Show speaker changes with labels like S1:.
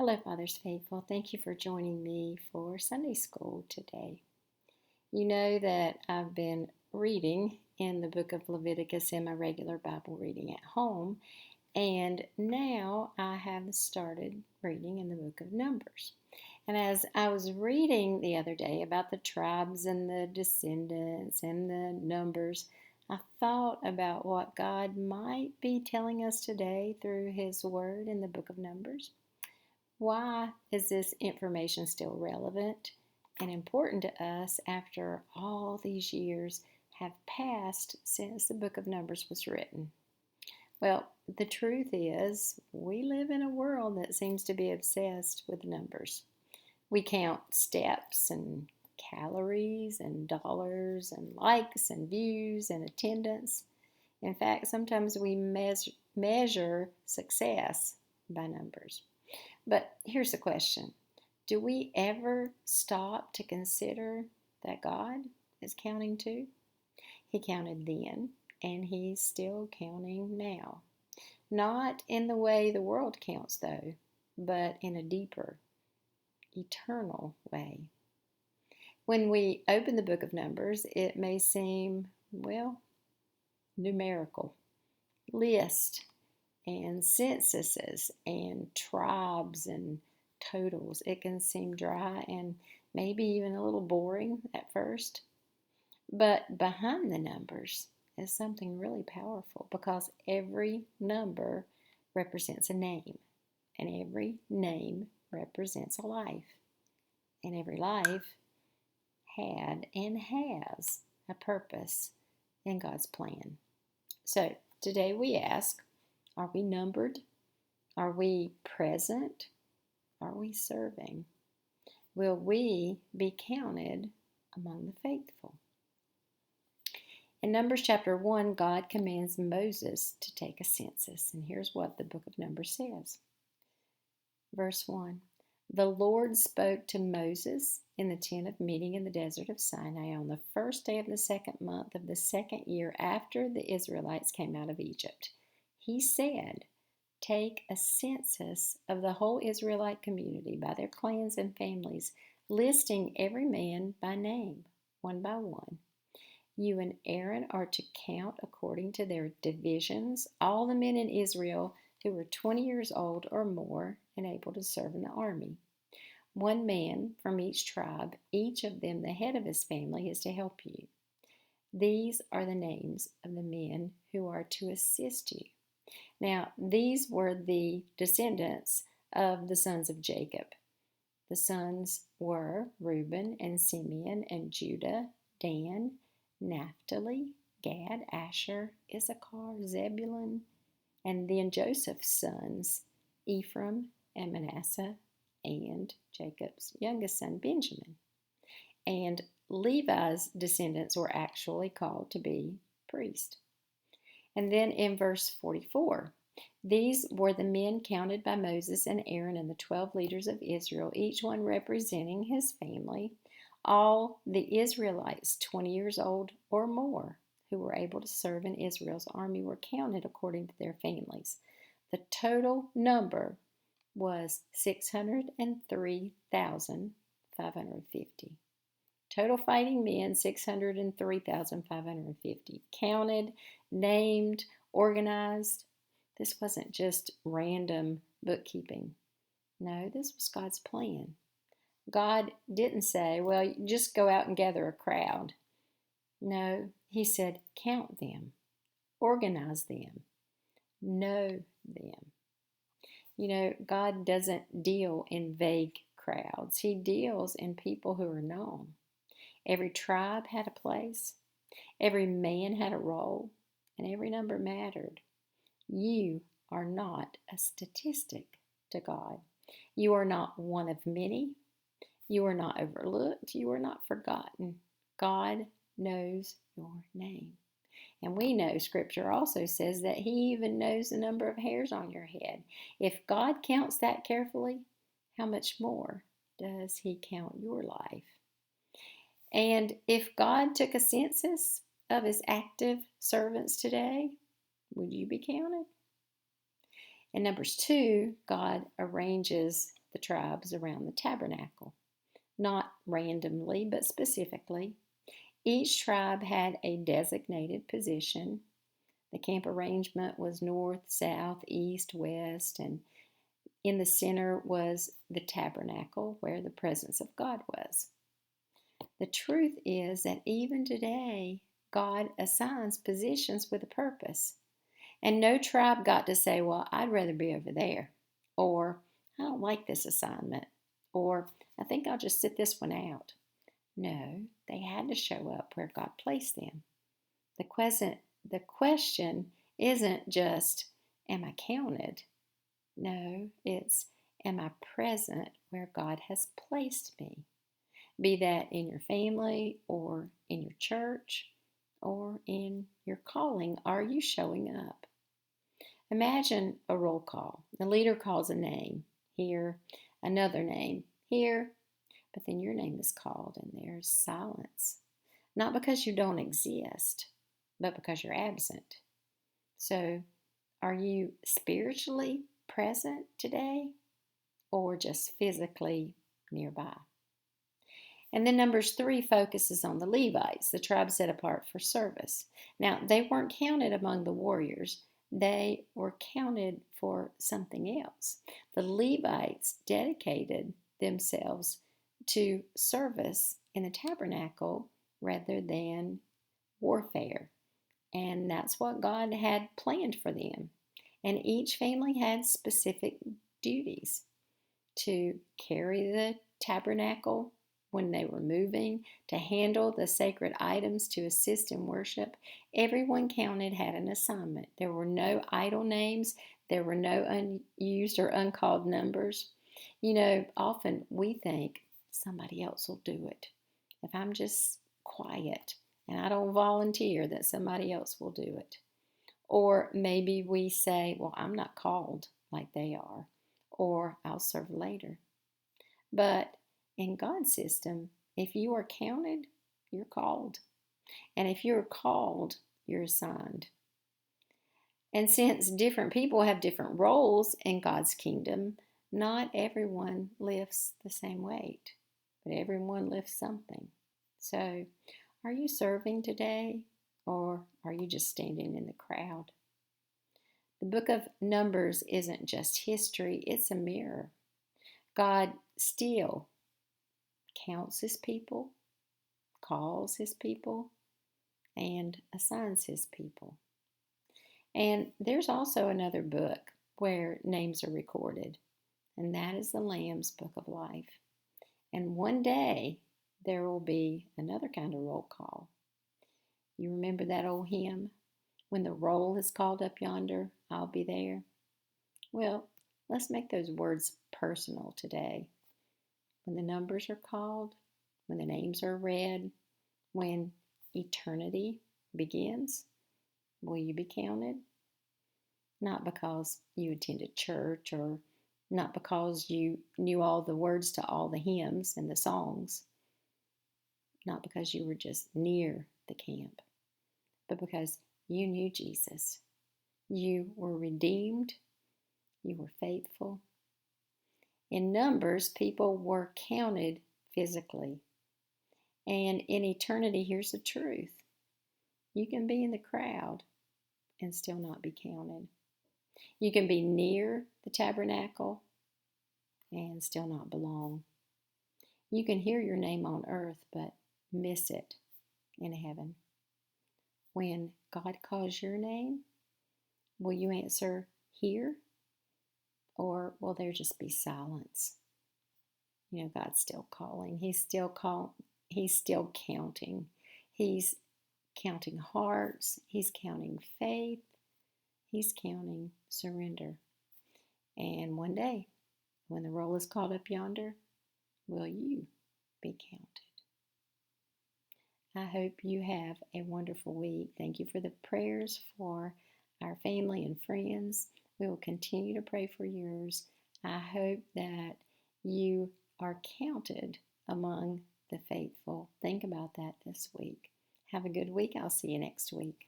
S1: Hello, Fathers Faithful. Thank you for joining me for Sunday School today. You know that I've been reading in the book of Leviticus in my regular Bible reading at home, and now I have started reading in the book of Numbers. And as I was reading the other day about the tribes and the descendants and the numbers, I thought about what God might be telling us today through His Word in the book of Numbers. Why is this information still relevant and important to us after all these years have passed since the book of Numbers was written? Well, the truth is, we live in a world that seems to be obsessed with numbers. We count steps and calories and dollars and likes and views and attendance. In fact, sometimes we measure success by numbers. But here's the question. Do we ever stop to consider that God is counting too? He counted then, and He's still counting now. Not in the way the world counts, though, but in a deeper, eternal way. When we open the book of Numbers, it may seem, numerical. List and censuses and tribes and totals. It can seem dry and maybe even a little boring at first. But behind the numbers is something really powerful because every number represents a name, and every name represents a life, and every life had and has a purpose in God's plan. So today we ask, are we numbered? Are we present? Are we serving? Will we be counted among the faithful? In Numbers chapter 1, God commands Moses to take a census. And here's what the book of Numbers says. Verse 1. The Lord spoke to Moses in the tent of meeting in the desert of Sinai on the first day of the second month of the second year after the Israelites came out of Egypt. He said, take a census of the whole Israelite community by their clans and families, listing every man by name, one by one. You and Aaron are to count according to their divisions all the men in Israel who were 20 years old or more and able to serve in the army. One man from each tribe, each of them the head of his family, is to help you. These are the names of the men who are to assist you. Now, these were the descendants of the sons of Jacob. The sons were Reuben and Simeon and Judah, Dan, Naphtali, Gad, Asher, Issachar, Zebulun, and then Joseph's sons, Ephraim and Manasseh, and Jacob's youngest son, Benjamin. And Levi's descendants were actually called to be priests. And then in verse 44, these were the men counted by Moses and Aaron and the 12 leaders of Israel, each one representing his family, all the Israelites 20 years old or more who were able to serve in Israel's army were counted according to their families. The total number was 603,550. Total fighting men, 603,550. Counted, named, organized. This wasn't just random bookkeeping. No, this was God's plan. God didn't say, well, just go out and gather a crowd. No, He said, count them, organize them, know them. You know, God doesn't deal in vague crowds. He deals in people who are known. Every tribe had a place. Every man had a role. And every number mattered. You are not a statistic to God. You are not one of many. You are not overlooked. You are not forgotten. God knows your name. And we know Scripture also says that He even knows the number of hairs on your head. If God counts that carefully, how much more does He count your life? And if God took a census of His active servants today, would you be counted? In Numbers 2, God arranges the tribes around the tabernacle, not randomly, but specifically. Each tribe had a designated position. The camp arrangement was north, south, east, west, and in the center was the tabernacle where the presence of God was. The truth is that even today, God assigns positions with a purpose. And no tribe got to say, well, I'd rather be over there. Or, I don't like this assignment. Or, I think I'll just sit this one out. No, they had to show up where God placed them. The question isn't just, am I counted? No, it's, am I present where God has placed me? Be that in your family or in your church or in your calling. Are you showing up? Imagine a roll call. The leader calls a name here, another name here, but then your name is called and there's silence. Not because you don't exist, but because you're absent. So, are you spiritually present today or just physically nearby? And then Numbers 3 focuses on the Levites, the tribe set apart for service. Now, they weren't counted among the warriors. They were counted for something else. The Levites dedicated themselves to service in the tabernacle rather than warfare. And that's what God had planned for them. And each family had specific duties to carry the tabernacle when they were moving, to handle the sacred items, to assist in worship. Everyone counted had an assignment. There were no idle names. There were no unused or uncalled numbers. You know, often we think somebody else will do it. If I'm just quiet and I don't volunteer, that somebody else will do it. Or maybe we say, well, I'm not called like they are, or I'll serve later. But in God's system, if you are counted, you're called. And if you're called, you're assigned. And since different people have different roles in God's kingdom, not everyone lifts the same weight, but everyone lifts something. So, are you serving today, or are you just standing in the crowd? The book of Numbers isn't just history, it's a mirror. God still counts his people, calls his people, and assigns his people. And there's also another book where names are recorded, and that is the Lamb's Book of Life. And one day there will be another kind of roll call. You remember that old hymn? When the roll is called up yonder, I'll be there. Well, let's make those words personal today. When the numbers are called, when the names are read, when eternity begins, will you be counted? Not because you attended church or not because you knew all the words to all the hymns and the songs, not because you were just near the camp, but because you knew Jesus. You were redeemed. You were faithful. In Numbers, people were counted physically. And in eternity, here's the truth. You can be in the crowd and still not be counted. You can be near the tabernacle and still not belong. You can hear your name on earth, but miss it in heaven. When God calls your name, will you answer here? Or will there just be silence? You know, God's still calling. He's still counting. He's counting hearts. He's counting faith. He's counting surrender. And one day, when the roll is called up yonder, will you be counted? I hope you have a wonderful week. Thank you for the prayers for our family and friends. We will continue to pray for yours. I hope that you are counted among the faithful. Think about that this week. Have a good week. I'll see you next week.